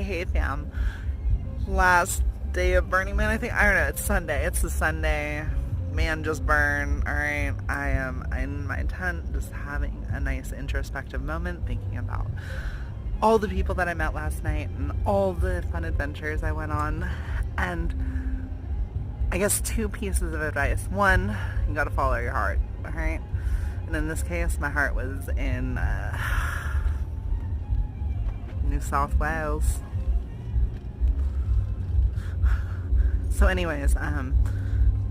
Hey fam. Last day of Burning Man, I think. I don't know, it's Sunday. It's the Sunday. Man just burned. Alright, I am in my tent just having a nice introspective moment, thinking about all the people that I met last night and all the fun adventures I went on. And I guess two pieces of advice. One, you gotta follow your heart, alright? And in this case, my heart was in New South Wales. So anyways,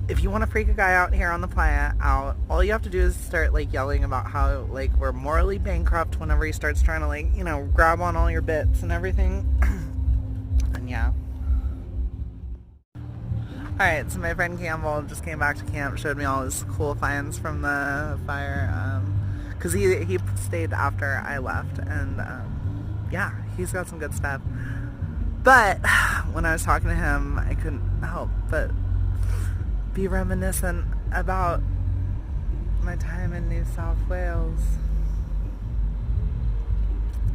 if you want to freak a guy out here on the playa out, all you have to do is start like yelling about how like we're morally bankrupt whenever he starts trying to like, you know, grab on all your bits and everything. And yeah. Alright, so my friend Campbell just came back to camp, showed me all his cool finds from the fire, because he stayed after I left, and yeah, he's got some good stuff. But when I was talking to him, I couldn't help but be reminiscent about my time in New South Wales.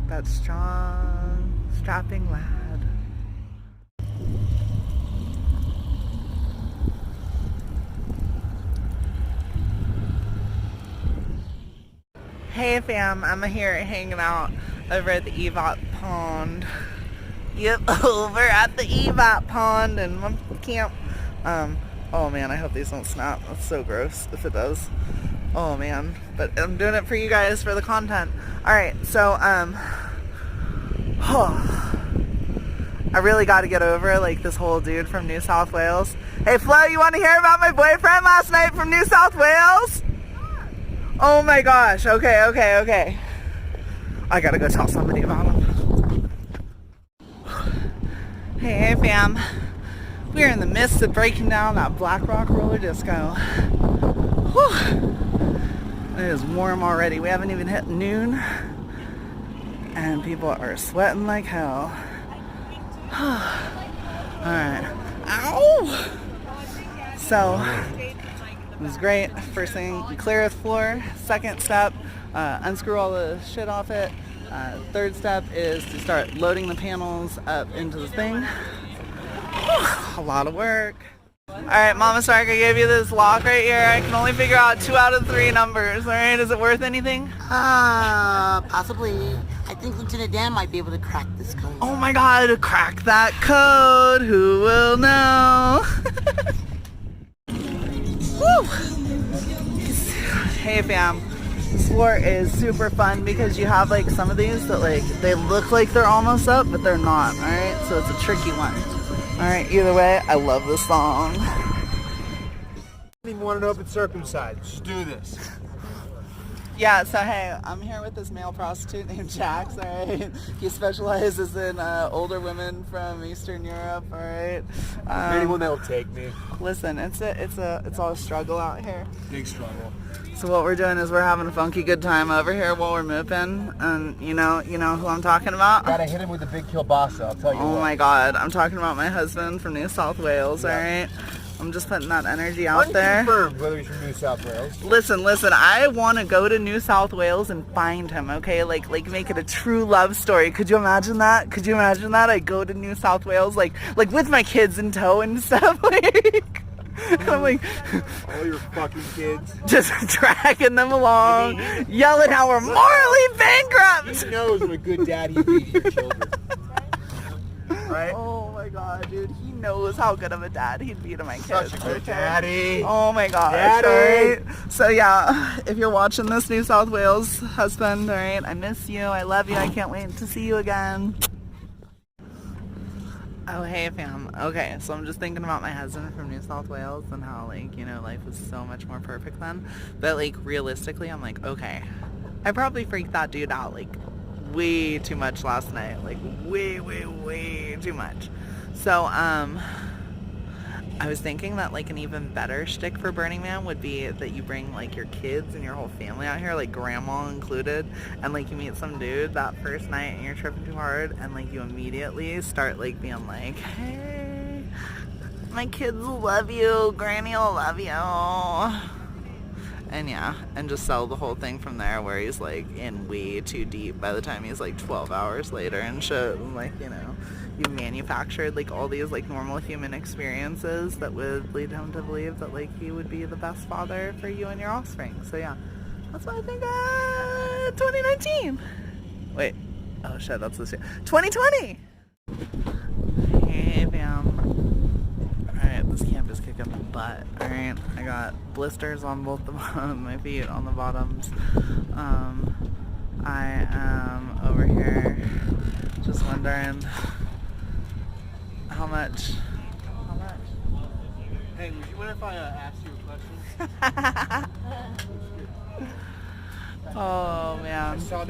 That strong, strapping lad. Hey fam, I'm here hanging out over at the Evot Pond. Yep, over at the Evot Pond in my camp. Oh man, I hope these don't snap. That's so gross if it does. Oh man, but I'm doing it for you guys for the content. Alright, so I really got to get over like this whole dude from New South Wales. Hey Flo, you want to hear about my boyfriend last night from New South Wales? Oh my gosh, okay. I gotta go tell somebody about him. Hey fam, we're in the midst of breaking down that Black Rock roller disco. Whew. It is warm already. We haven't even hit noon and people are sweating like hell. Alright. Ow! So it was great. First thing, clear the floor. Second step, unscrew all the shit off it. Third step is to start loading the panels up into the thing. Whew, a lot of work. Alright, Mama Sark, I gave you this lock right here. I can only figure out 2 out of 3 numbers. Alright, is it worth anything? Possibly. I think Lieutenant Dan might be able to crack this code. Oh my god, crack that code. Who will know? Woo! Hey fam. This floor is super fun because you have like some of these that like they look like they're almost up but they're not, alright? So it's a tricky one. Alright, either way, I love this song. I don't even want to know if it's circumcised. Just do this. Yeah, so hey, I'm here with this male prostitute named Jax, alright? He specializes in older women from Eastern Europe, alright? Anyone that'll take me. Listen, it's all a struggle out here. Big struggle. So what we're doing is we're having a funky good time over here while we're moving, and you know who I'm talking about? Gotta hit him with the big kielbasa, I'll tell you Oh what. my god, I'm talking about my husband from New South Wales, alright? I'm just putting that energy out there. Unconfirmed whether he's from New South Wales. Listen, I want to go to New South Wales and find him, okay? Like make it a true love story. Could you imagine that? Could you imagine that? I go to New South Wales, like with my kids in tow and stuff, like... I'm like... All your fucking kids. Just dragging them along, yelling how we're morally bankrupt! He knows what a good dad he'd be to your children. Right? Oh my god, dude, he knows how good of a dad he'd be to my kids. Such a good daddy. Oh my gosh, Daddy. right? So yeah, if you're watching this, New South Wales husband, alright, I miss you, I love you, I can't wait to see you again. Oh hey fam, okay, so I'm just thinking about my husband from New South Wales and how like, life was so much more perfect then. But like realistically, I'm like, okay, I probably freaked that dude out like way too much last night, like way too much. So I was thinking that like an even better shtick for Burning Man would be that you bring like your kids and your whole family out here, like grandma included, and like you meet some dude that first night and you're tripping too hard and like you immediately start like being like, hey, my kids will love you, granny will love you. And yeah, and just sell the whole thing from there, where he's like in way too deep by the time he's like 12 hours later and shit. And like, you know, you manufactured like all these like normal human experiences that would lead him to believe that like he would be the best father for you and your offspring. So yeah, that's what I think 2019. Wait, oh shit, that's this year. 2020! Hey fam. Alright, this camp is kicking my butt. Alright, I got blisters on both the my feet on the bottoms. I am over here just wondering how much. Hey, would you mind if I asked you a question? Oh I man. saw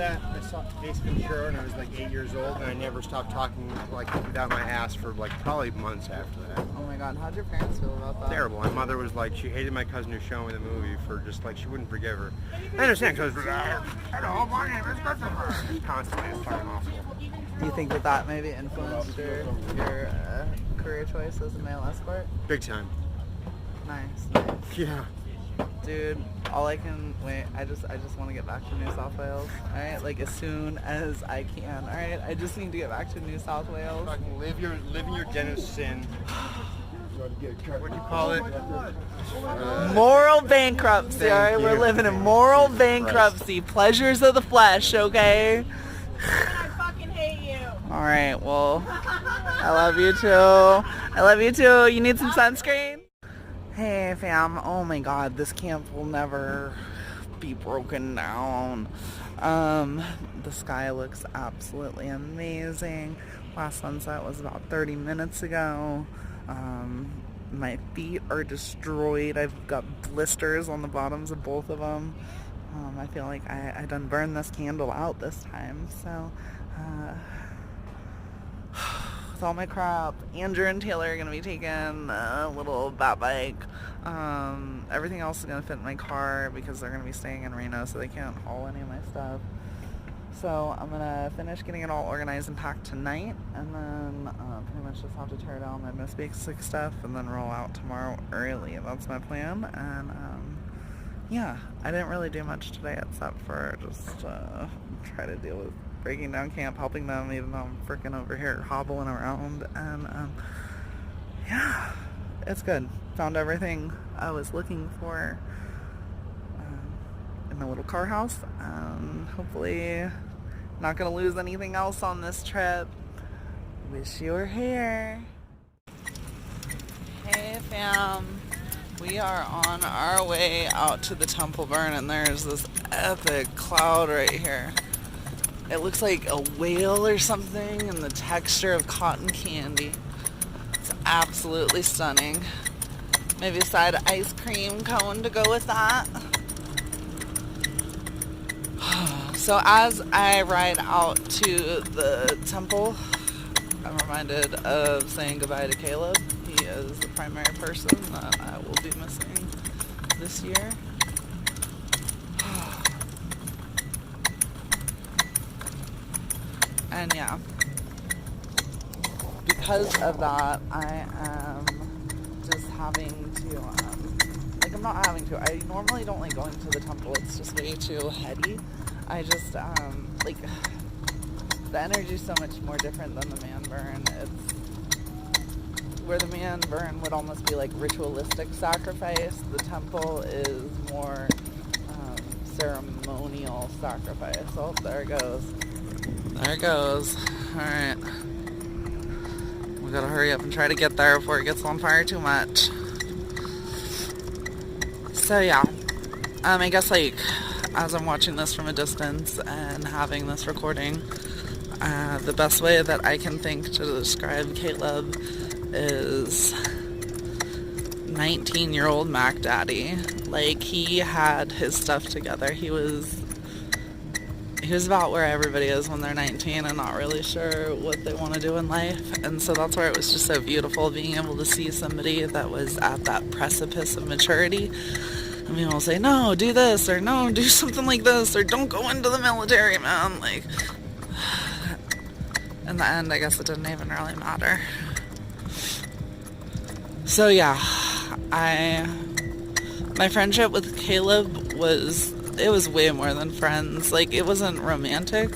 Ace Ventura when I was like 8 years old, and I never stopped talking like without my ass for like probably months after that. Oh my god, how'd your parents feel about that? Terrible. My mother was like, she hated my cousin who showed me the movie for just like, she wouldn't forgive her. I understand, because hello, my name is Christopher. Constantly, it's fucking awful. Do you think that that maybe influenced your career choice as a male escort? Big time. Nice. Yeah. Dude, all I can wait, I just want to get back to New South Wales, alright? Like as soon as I can, alright? I just need to get back to New South Wales. Fucking live in your den of sin. What do you call it? Moral bankruptcy, Thank alright? We're you. living in moral bankruptcy. Pleasures of the flesh, okay? I fucking hate you. Alright, well, I love you too. I love you too. You need some sunscreen? Hey fam, oh my god, this camp will never be broken down. The sky looks absolutely amazing. Last sunset was about 30 minutes ago. My feet are destroyed. I've got blisters on the bottoms of both of them. I feel like I done burned this candle out this time, so with all my crap, Andrew and Taylor are gonna be taking a little bat bike. Everything else is gonna fit in my car because they're gonna be staying in Reno, so they can't haul any of my stuff. So I'm gonna finish getting it all organized and packed tonight, and then pretty much just have to tear down my most basic stuff and then roll out tomorrow early. That's my plan. And yeah, I didn't really do much today except for just try to deal with breaking down camp, helping them, even though I'm freaking over here hobbling around. And yeah, it's good. Found everything I was looking for in the little car house. Hopefully not gonna lose anything else on this trip. Wish you were here. Hey fam, we are on our way out to the Temple Burn, and there's this epic cloud right here. It looks like a whale or something, and the texture of cotton candy. It's absolutely stunning. Maybe a side of ice cream cone to go with that. So as I ride out to the temple, I'm reminded of saying goodbye to Caleb. He is the primary person that I will be missing this year. And yeah, because of that, I am just having to, like I'm not having to, I normally don't like going to the temple, it's just way too heady. I just, like, the energy is so much more different than the man burn. It's, where the man burn would almost be like ritualistic sacrifice, the temple is more ceremonial sacrifice. Oh, there it goes. There it goes. Alright. We gotta hurry up and try to get there before it gets on fire too much. So yeah. I guess like as I'm watching this from a distance and having this recording, the best way that I can think to describe Caleb is 19-year-old Mac Daddy. Like, he had his stuff together. He was about where everybody is when they're 19 and not really sure what they want to do in life. And so that's where it was just so beautiful being able to see somebody that was at that precipice of maturity. And people will say, no, do this, or no, do something like this, or don't go into the military, man. Like, in the end, I guess it didn't even really matter. So yeah, my friendship with Caleb it was way more than friends. Like, it wasn't romantic,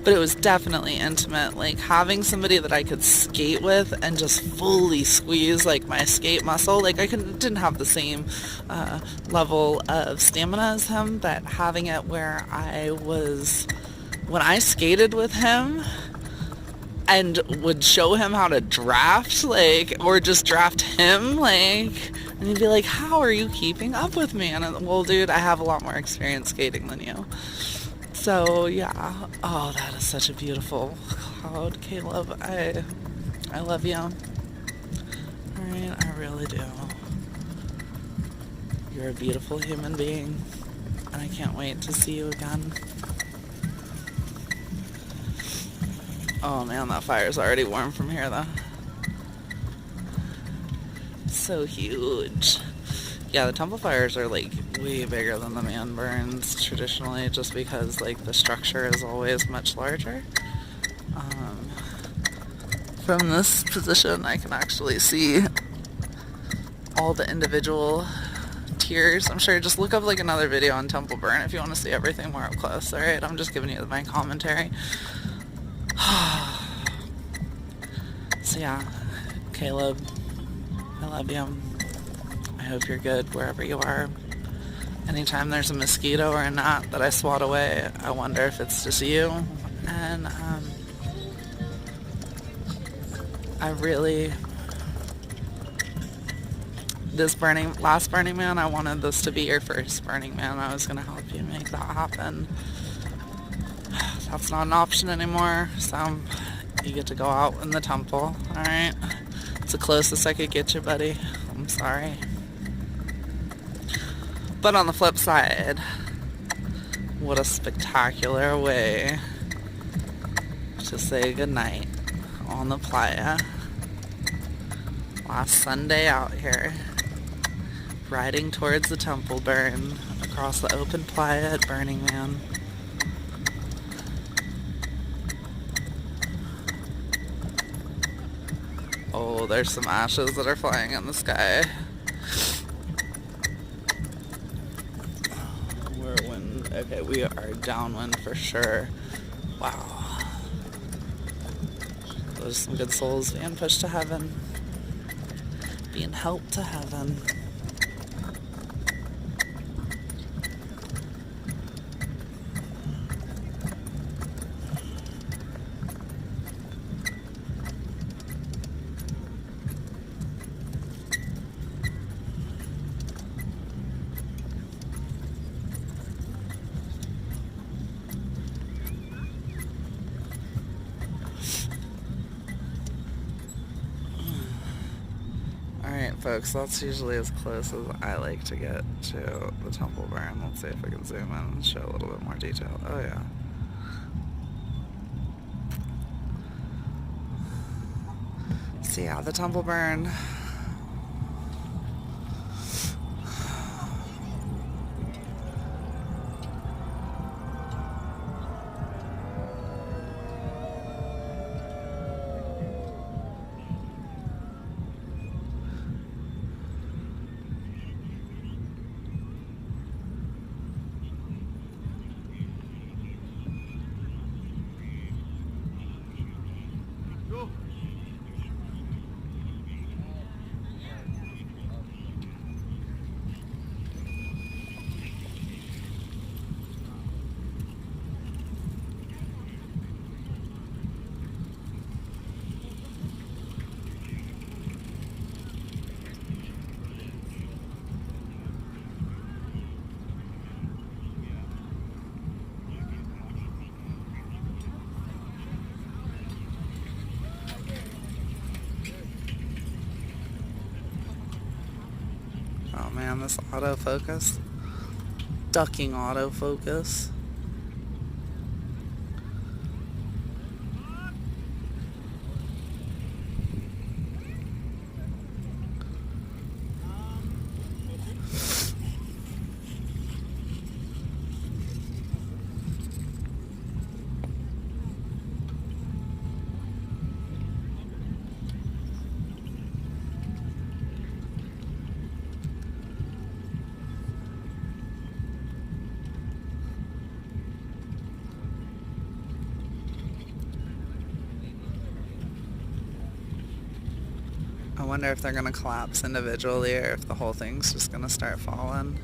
but it was definitely intimate. Like, having somebody that I could skate with and just fully squeeze, like, my skate muscle. Like, didn't have the same level of stamina as him, but having it where when I skated with him and would show him how to draft, like, or just draft him, like, and he'd be like, how are you keeping up with me? And well, dude, I have a lot more experience skating than you. So, yeah. Oh, that is such a beautiful cloud, Caleb. I love you. Alright, I really do. You're a beautiful human being, and I can't wait to see you again. Oh man, that fire's already warm from here, though. So huge. Yeah, the temple fires are, like, way bigger than the man burns traditionally, just because, like, the structure is always much larger. From this position, I can actually see all the individual tiers. I'm sure, just look up, like, another video on temple burn if you want to see everything more up close. Alright, I'm just giving you my commentary. So yeah, Caleb, I love you. I hope you're good wherever you are. Anytime there's a mosquito or a gnat that I swat away, I wonder if it's just you. And I really, last Burning Man, I wanted this to be your first Burning Man. I was going to help you make that happen. That's not an option anymore, so you get to go out in the temple, alright? It's the closest I could get you, buddy. I'm sorry. But on the flip side, what a spectacular way to say goodnight on the playa. Last Sunday out here, riding towards the temple burn across the open playa at Burning Man. Oh, there's some ashes that are flying in the sky. We're wind. Okay, we are downwind for sure. Wow. There's some good souls being pushed to heaven. Being helped to heaven. Alright folks, that's usually as close as I like to get to the temple burn. Let's see if I can zoom in and show a little bit more detail. Oh yeah. So yeah, the temple burn. Oh man, this autofocus. Ducking autofocus. I wonder if they're gonna collapse individually or if the whole thing's just gonna start falling.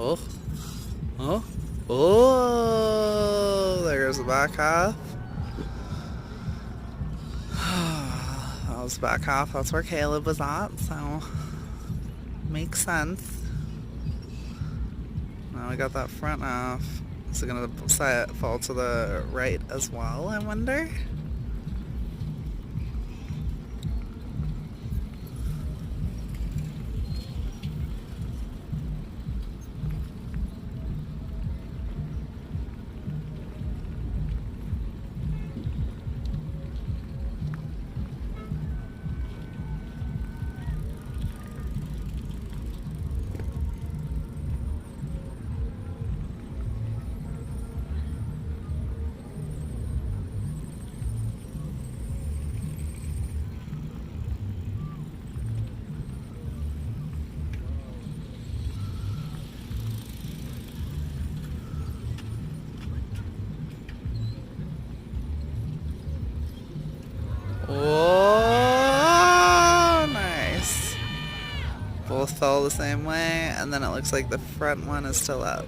Oh, oh, oh, there goes the back half. That was the back half. That's where Caleb was at, so makes sense. Now we got that front half. Is it gonna fall to the right as well, I wonder? Oh, nice. Both fell the same way, and then it looks like the front one is still up.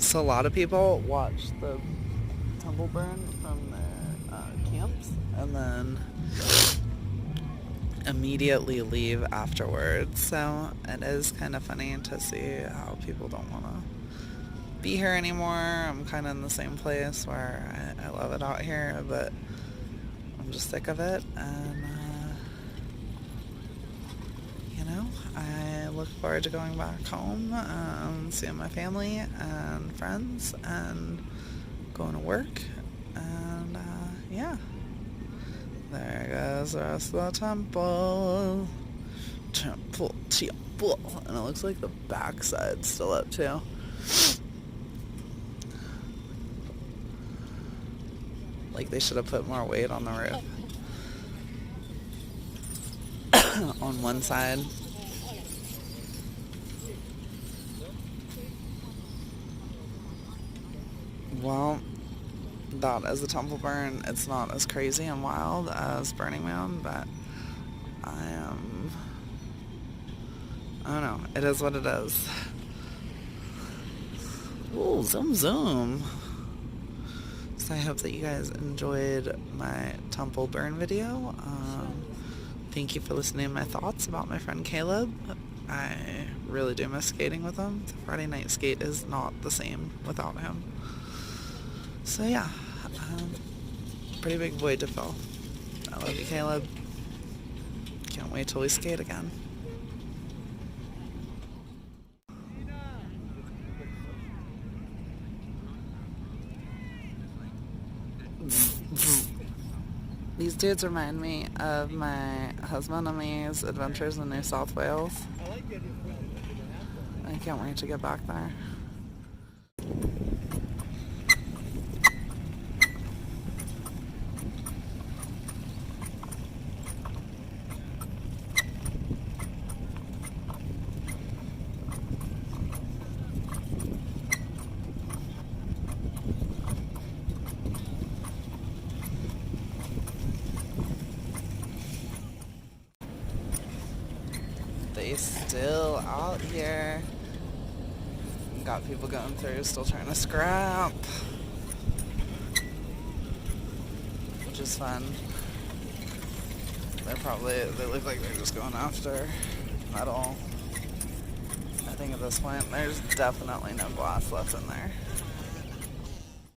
So a lot of people watch the tumble burn from their camps and then immediately leave afterwards. So it is kind of funny to see how people don't want to be here anymore. I'm kind of in the same place where I love it out here, but I'm just sick of it. And you know, I look forward to going back home, seeing my family and friends, and going to work. And yeah, there goes the rest of the temple. Temple. And it looks like the backside's still up too. Like they should have put more weight on the roof. On one side. Well, that is a temple burn. It's not as crazy and wild as Burning Man, but I don't know. It is what it is. Ooh, zoom zoom. So I hope that you guys enjoyed my temple burn video. Thank you for listening to my thoughts about my friend Caleb. I really do miss skating with him. The Friday night skate is not the same without him. So yeah, pretty big void to fill. I love you, Caleb. Can't wait till we skate again. These dudes remind me of my husband and me's adventures in New South Wales. I can't wait to get back there. they still out here. Got people going through, still trying to scrap. Which is fun. They look like they're just going after metal. I think at this point, there's definitely no glass left in there.